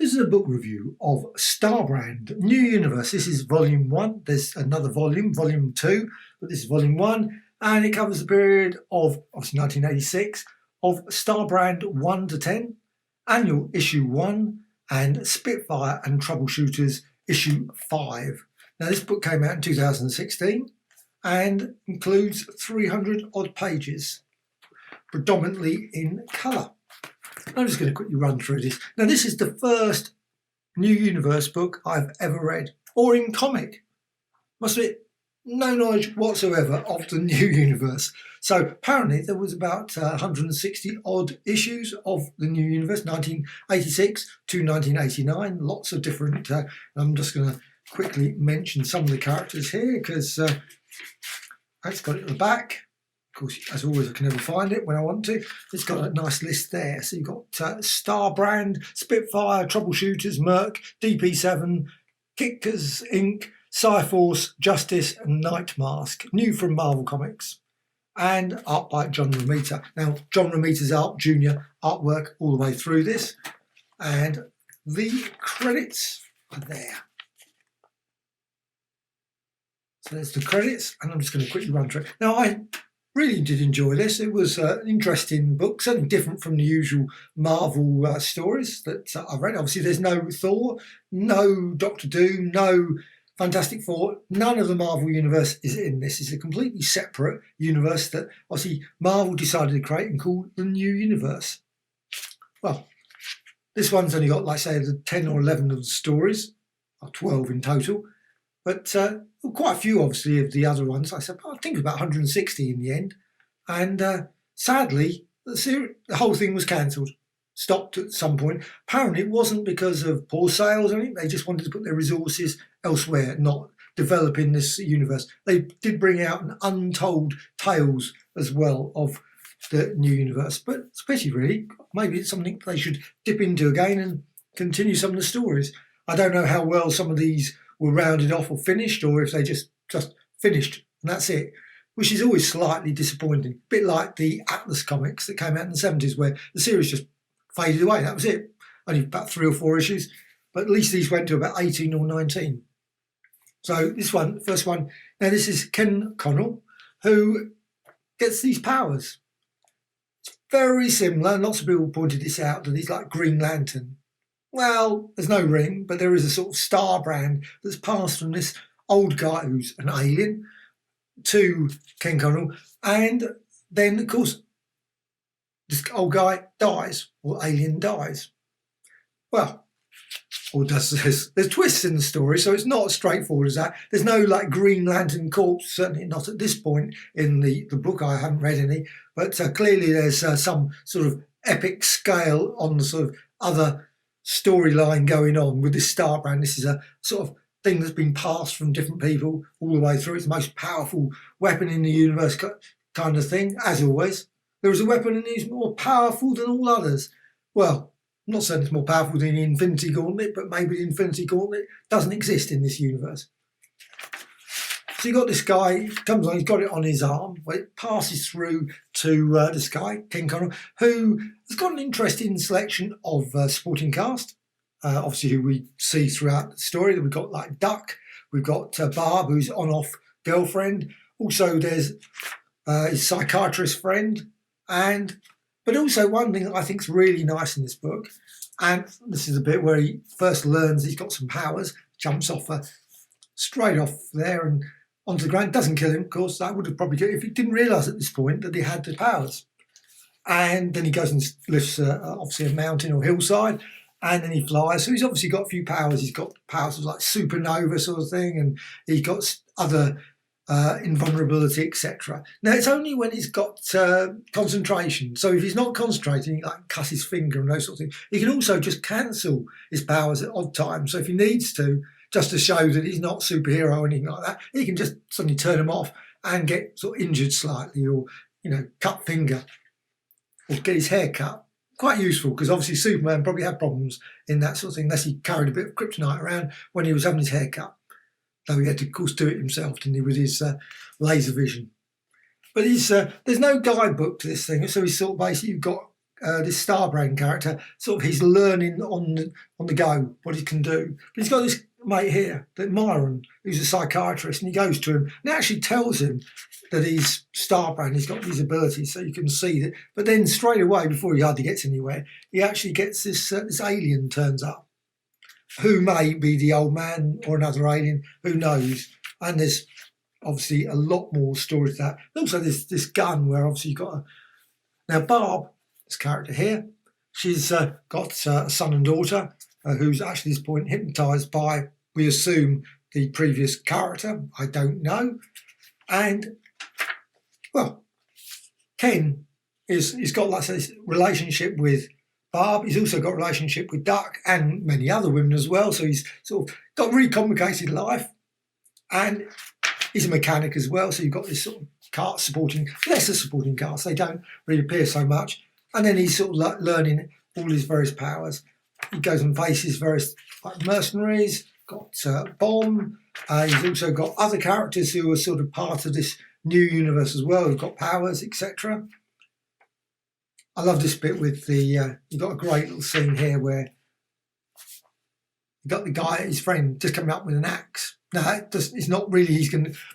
This is a book review of Starbrand, New Universe. This is volume 1. There's another volume, volume 2, but this is volume 1, and it covers the period of, obviously, 1986, of Starbrand 1 to 10, Annual issue 1, and Spitfire and Troubleshooters issue 5. Now, this book came out in 2016 and includes 300 odd pages, predominantly in colour. I'm just going to quickly run through this. Now, this is the first New Universe book I've ever read, or in comic. Must admit, no knowledge whatsoever of the New Universe. So apparently there was about 160 odd issues of the New Universe, 1986 to 1989. Lots of different. I'm just going to quickly mention some of the characters here because it's got it at the back. Of course, as always, I can never find it when I want to. It's got a nice list there. So you've got Starbrand, Spitfire, Troubleshooters, Merc, DP7, Kickers Inc., Cyforce, Justice, and Night Mask. New from Marvel Comics. And art by John Romita. Now, John Romita's art, junior artwork all the way through this. And the credits are there. So there's the credits, and I'm just going to quickly run through it. Now, I really did enjoy this. It was an interesting book, certainly different from the usual Marvel stories that I've read. Obviously, there's no Thor, no Doctor Doom, no Fantastic Four. None of the Marvel universe is in this. It's a completely separate universe that obviously Marvel decided to create and call the New Universe. Well, this one's only got, like I say, the 10 or 11 of the stories, or 12 in total. But quite a few, obviously, of the other ones. I said, I think about 160 in the end. And sadly, the whole thing was cancelled, stopped at some point. Apparently, it wasn't because of poor sales or anything. They just wanted to put their resources elsewhere, not developing this universe. They did bring out an Untold Tales as well of the New Universe. But especially, really, maybe it's something they should dip into again and continue some of the stories. I don't know how well some of these were rounded off or finished, or if they just finished and that's it, which is always slightly disappointing. A bit like the Atlas comics that came out in the 70s, where the series just faded away. That was it. Only about 3 or 4 issues, but at least these went to about 18 or 19. So this one, first one, now this is Ken Connell, who gets these powers. It's very similar, and lots of people pointed this out, that he's like Green Lantern. Well, there's no ring, but there is a sort of Starbrand that's passed from this old guy who's an alien to Ken Connell. And then, of course, this old guy dies, or alien dies. Well, or there's twists in the story, so it's not as straightforward as that. There's no like Green Lantern corpse, certainly not at this point in the book. I haven't read any, but clearly there's some sort of epic scale on the sort of other storyline going on with this Starbrand. This is a sort of thing that's been passed from different people all the way through. It's the most powerful weapon in the universe kind of thing, as always. There is a weapon and it's more powerful than all others. Well, I'm not saying it's more powerful than the Infinity Gauntlet, but maybe the Infinity Gauntlet doesn't exist in this universe. So you got this guy, comes on, he's got it on his arm, but it passes through to this guy, Ken Connell, who has got an interesting selection of supporting cast, obviously who we see throughout the story. We've got like Duck, we've got Barb, who's on-off girlfriend. Also there's his psychiatrist friend, but also one thing that I think is really nice in this book, and this is a bit where he first learns he's got some powers, jumps off straight off there and onto the ground. Doesn't kill him, of course. That would have probably killed him if he didn't realise at this point that he had the powers. And then he goes and lifts obviously a mountain or hillside, and then he flies. So he's obviously got a few powers. He's got powers of like supernova sort of thing, and he's got other invulnerability, etc. Now it's only when he's got concentration. So if he's not concentrating, he like cut his finger and those sort of things. He can also just cancel his powers at odd times. So if he needs to, just to show that he's not a superhero or anything like that, he can just suddenly turn them off and get sort of injured slightly, or cut finger, or get his hair cut. Quite useful, because obviously Superman probably had problems in that sort of thing, unless he carried a bit of kryptonite around when he was having his hair cut. Though he had to, of course, do it himself, didn't he, with his laser vision. But there's no guidebook to this thing, so he's sort of basically, you've got this Starbrand character, sort of he's learning on the go what he can do. But he's got this mate here, that Myron, who's a psychiatrist, and he goes to him and actually tells him that he's Starbrand, he's got these abilities, so you can see that. But then straight away, before he hardly gets anywhere, he actually gets this alien turns up, who may be the old man or another alien, who knows? And there's obviously a lot more story to that. And also this gun where obviously you've got now Barb, this character here, she's got a son and daughter who's actually at this point hypnotised by, we assume, the previous character. I don't know. And, well, Ken he's got, like I say, this relationship with Barb. He's also got a relationship with Duck and many other women as well. So he's sort of got a really complicated life. And he's a mechanic as well. So you've got this sort of lesser supporting cast. They don't really appear so much. And then he's sort of like learning all his various powers. He goes and faces various mercenaries, got Bomb. He's also got other characters who are sort of part of this new universe as well, who've got powers, etc. I love this bit with you've got a great little scene here where you've got the guy, his friend, just coming up with an axe. No, it's not really,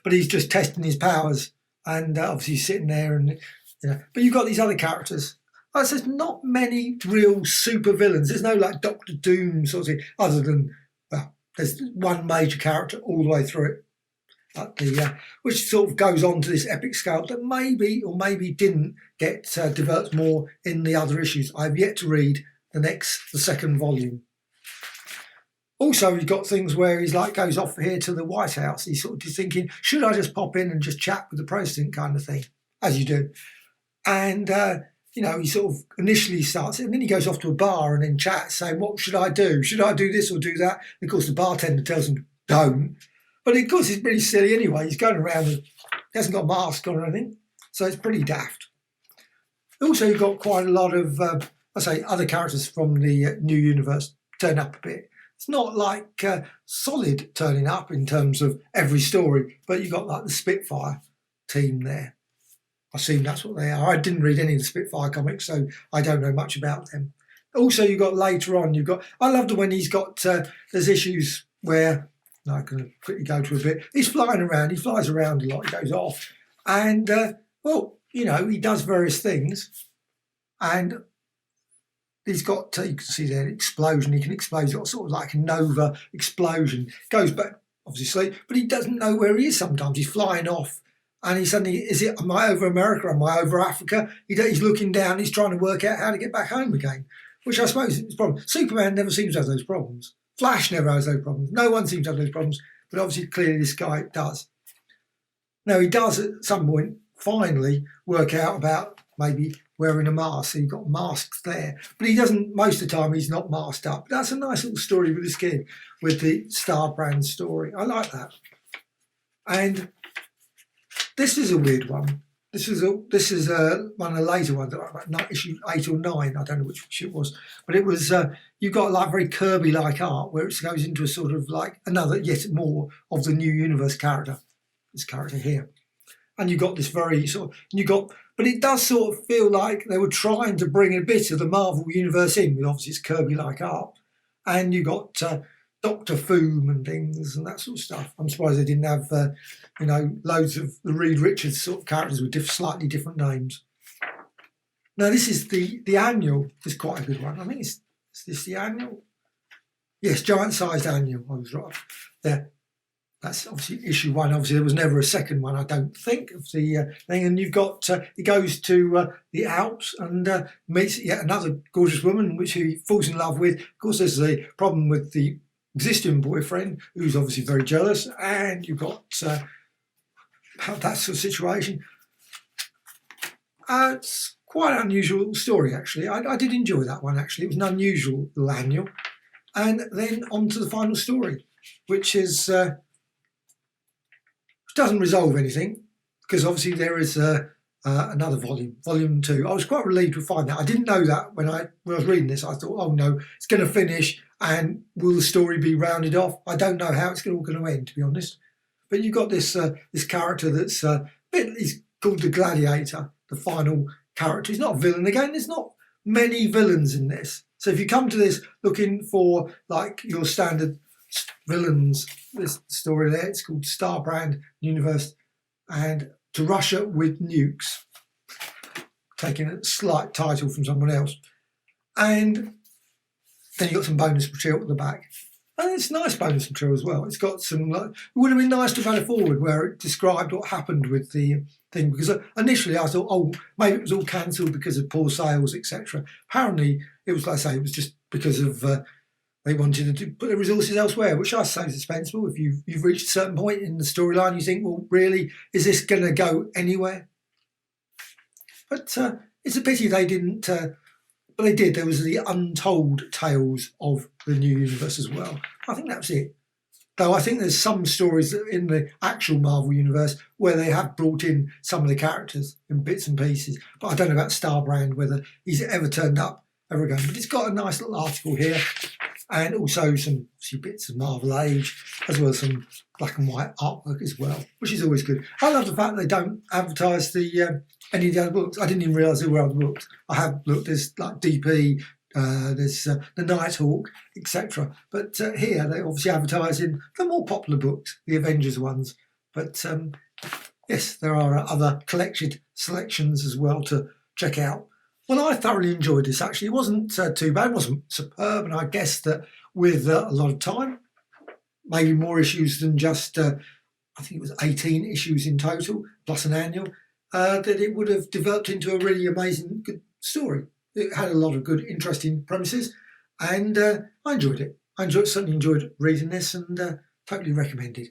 but he's just testing his powers. And obviously he's sitting there and, but you've got these other characters. There's not many real super villains. There's no like Doctor Doom sort of thing, other than, well, there's one major character all the way through it, but which sort of goes on to this epic scale that maybe or maybe didn't get developed more in the other issues. I've yet to read the second volume. Also, he's got things where he's like goes off here to the White House. He's sort of thinking, should I just pop in and just chat with the president, kind of thing, as you do, and. He sort of initially starts it, and then he goes off to a bar and then chats, saying, what should I do? Should I do this or do that? And of course, the bartender tells him, don't. But of course, it's pretty silly anyway. He's going around he hasn't got a mask on or anything. So it's pretty daft. Also, you've got quite a lot of, other characters from the new universe turn up a bit. It's not like solid turning up in terms of every story, but you've got like the Spitfire team there. I assume that's what they are. I didn't read any of the Spitfire comics, so I don't know much about them. Also, you've got later on, I loved when he's got, there's issues where, I can quickly go to a bit, he's flying around, he flies around a lot, he goes off. And, he does various things. And he's got, you can see there, an explosion, he can explode, he's got sort of like a nova explosion. Goes back, obviously, but he doesn't know where he is sometimes. He's flying off. And he suddenly, am I over America? Am I over Africa? He's looking down, he's trying to work out how to get back home again, which I suppose is a problem. Superman never seems to have those problems. Flash never has those problems. No one seems to have those problems, but obviously clearly this guy does. Now he does at some point finally work out about maybe wearing a mask. So you've got masks there, but he doesn't, most of the time he's not masked up. But that's a nice little story with this kid, with the Starbrand story. I like that. And this is a weird one. This is one of the later ones, like issue 8 or 9. I don't know which it was, but it was. You've got like very Kirby-like art where it goes into a sort of like another, yet more of the new universe character. This character here, and you've got this very sort of. But it does sort of feel like they were trying to bring a bit of the Marvel universe in with obviously it's Kirby-like art, and you got. Dr. Foom and things and that sort of stuff. I'm surprised they didn't have, loads of the Reed Richards sort of characters with slightly different names. Now, this is the Annual. Is quite a good one. I think is this the Annual? Yes, giant-sized Annual. I was right. There. That's obviously issue 1. Obviously, there was never a second one, I don't think, of the thing. And you've got, he goes to the Alps and meets yet another gorgeous woman, which he falls in love with. Of course, there's the problem with the existing boyfriend, who's obviously very jealous, and you've got that sort of situation. It's quite an unusual story, actually. I did enjoy that one, actually. It was an unusual little Annual. And then on to the final story, which is which doesn't resolve anything, because obviously there is another volume 2. I was quite relieved to find that. I didn't know that when I was reading this. I thought, oh no, it's going to finish, and will the story be rounded off? I don't know how it's all going to end, to be honest. But you've got this character that's he's called the Gladiator, the final character. He's not a villain again. There's not many villains in this. So if you come to this looking for like your standard villains, this story there, it's called Starbrand Universe and To Russia with Nukes, taking a slight title from someone else. And then you've got some bonus material at the back. And it's nice bonus material as well. It's got some, like, it would have been nice to have had it forward where it described what happened with the thing, because initially I thought, oh, maybe it was all cancelled because of poor sales, etc. Apparently it was, like I say, it was just because of they wanted to put the resources elsewhere, which I say is dispensable. If you've reached a certain point in the storyline, you think, well, really, is this going to go anywhere? But it's a pity they didn't, but they did. There was the Untold Tales of the New Universe as well. I think that's it. Though I think there's some stories in the actual Marvel Universe where they have brought in some of the characters in bits and pieces. But I don't know about Starbrand, whether he's ever turned up ever again. But it's got a nice little article here, and also some bits of Marvel Age, as well as some black and white artwork as well, which is always good. I love the fact they don't advertise the any of the other books. I didn't even realise there were other books. I have looked. There's like DP, there's the Nighthawk, etc. But here they're obviously advertising the more popular books, the Avengers ones. But yes, there are other collected selections as well to check out. Well, I thoroughly enjoyed this, actually. It wasn't too bad. It wasn't superb. And I guess that with a lot of time, maybe more issues than just, I think it was 18 issues in total, plus an annual, that it would have developed into a really amazing, good story. It had a lot of good, interesting premises, and I enjoyed it. Certainly enjoyed reading this, and totally recommended.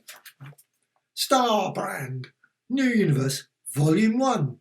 Starbrand, New Universe, Volume 1.